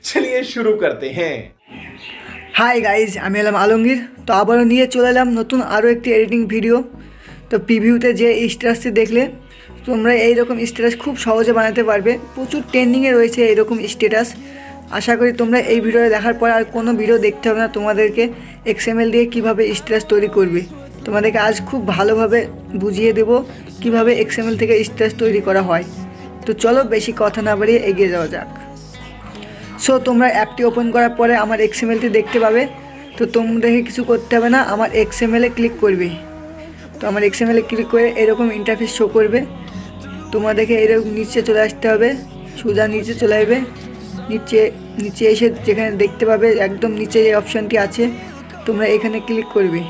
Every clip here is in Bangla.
चलिए शुरू करते हैं। हाय गाइज, আমি হলাম আলমগীর। তো আবারও নিয়ে চলে এলাম নতুন আরও একটি এডিটিং ভিডিও। তো প্রিভিউতে যে স্ট্যাটাসটি দেখলে তোমরা এইরকম স্ট্যাটাস খুব সহজে বানাতে পারবে। প্রচুর ট্রেন্ডিংয়ে রয়েছে এইরকম স্ট্যাটাস। আশা করি তোমরা এই ভিডিওটা দেখার পর আর কোনো ভিডিও দেখতে হবে না তোমাদেরকে XML দিয়ে কিভাবে স্ট্যাটাস তৈরি করবে। তোমাদেরকে আজ খুব ভালোভাবে বুঝিয়ে দেব কিভাবে XML থেকে স্ট্যাটাস তৈরি করা হয়। তো চলো বেশি কথা না বাড়িয়ে এগিয়ে যাওয়া যাক। সো তোমরা অ্যাপটি ওপেন করার পরে আমার XMLটি দেখতে পাবে। তো তোমাদেরকে কিছু করতে হবে না, আমার XML-এ ক্লিক করবে। তো আমার XML-এ ক্লিক করে এরকম ইন্টারফেস শো করবে। তোমাদেরকে এরকম নিচে চলে আসতে হবে, সোজা নিচে চলে আসবে। নিচে এসে যেখানে দেখতে পাবে একদম নিচে যে অপশানটি আছে তোমরা এখানে ক্লিক করবে।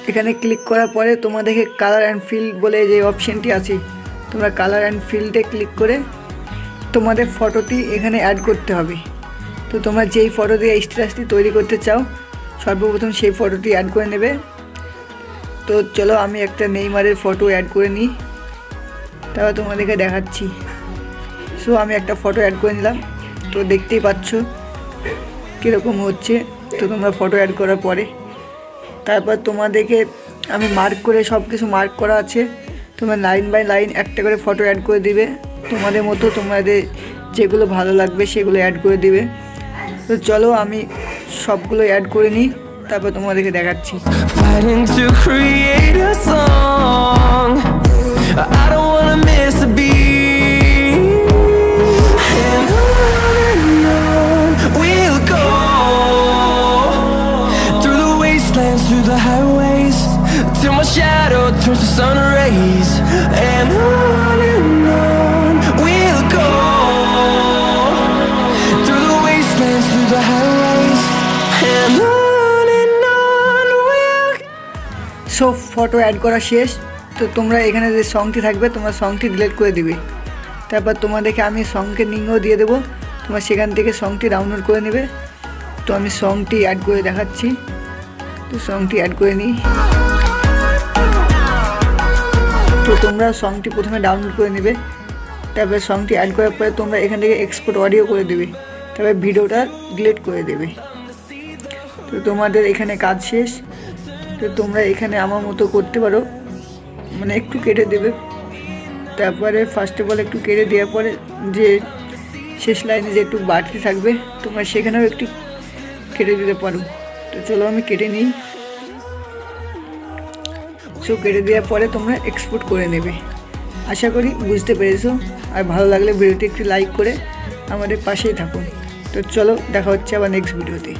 এখানে ক্লিক করার পরে তোমাদেরকে কালার অ্যান্ড ফিল বলে যে অপশানটি আছে তোমরা কালার অ্যান্ড ফিল্ডে ক্লিক করে তোমাদের ফটোটি এখানে অ্যাড করতে হবে। তো তোমরা যেই ফটো দিয়ে স্ট্যাটাসটি তৈরি করতে চাও সর্বপ্রথম সেই ফটোটি অ্যাড করে নেবে। তো চলো আমি একটা নেইমারের ফটো অ্যাড করে নিই, তারপর তোমাদেরকে দেখাচ্ছি। সো আমি একটা ফটো অ্যাড করে নিলাম। তো দেখতেই পাচ্ছ কীরকম হচ্ছে। তো তোমরা ফটো অ্যাড করার পরে তারপর তোমাদেরকে আমি মার্ক করে সব কিছু মার্ক করা আছে। তোমরা লাইন বাই লাইন একটা করে ফটো অ্যাড করে দিবে তোমাদের মতো, তোমাদের যেগুলো ভালো লাগবে সেগুলো অ্যাড করে দিবে। তো চলো আমি সবগুলো অ্যাড করে নিই, তারপর তোমাদেরকে দেখাচ্ছি। Till my shadow turns to sun rays, and on we'll go through the wastelands, through the highways, and on we'll go. So photo add করা শেষ। তো তোমরা এখানে যে সংটি থাকবে তোমরা সংটি ডিলিট করে দিবে। তারপর তোমাদেরকে আমি সংকে লিঙ্কও দিয়ে দেবো, তোমরা সেখান থেকে সংটি ডাউনলোড করে নেবে। তো আমি সংটি অ্যাড করে দেখাচ্ছি। তো সংটি অ্যাড করে নিই। তো তোমরা সংটি প্রথমে ডাউনলোড করে নেবে, তারপরে সংটি অ্যাড করার পরে তোমরা এখান থেকে এক্সপোর্ট অডিও করে দেবে, তারপরে ভিডিওটা ডিলিট করে দেবে। তো তোমাদের এখানে কাজ শেষ। তো তোমরা এখানে আমার মতো করতে পারো, মানে একটু কেটে দেবে। তারপরে ফার্স্ট অফ অল একটু কেটে দেওয়ার পরে যে শেষ লাইনে যে একটু বাড়তি থাকবে তোমরা সেখানেও একটু কেটে দিতে পারো। তো চলো আমি কেটে নিই। সো কেটে দেওয়ার পরে তোমরা এক্সপোর্ট করে নেবে। আশা করি বুঝতে পেরেছো। আর ভালো লাগলে ভিডিওটি একটু লাইক করে আমাদের পাশেই থাকুন। তো চলো দেখা হচ্ছে আবার নেক্সট ভিডিওতে।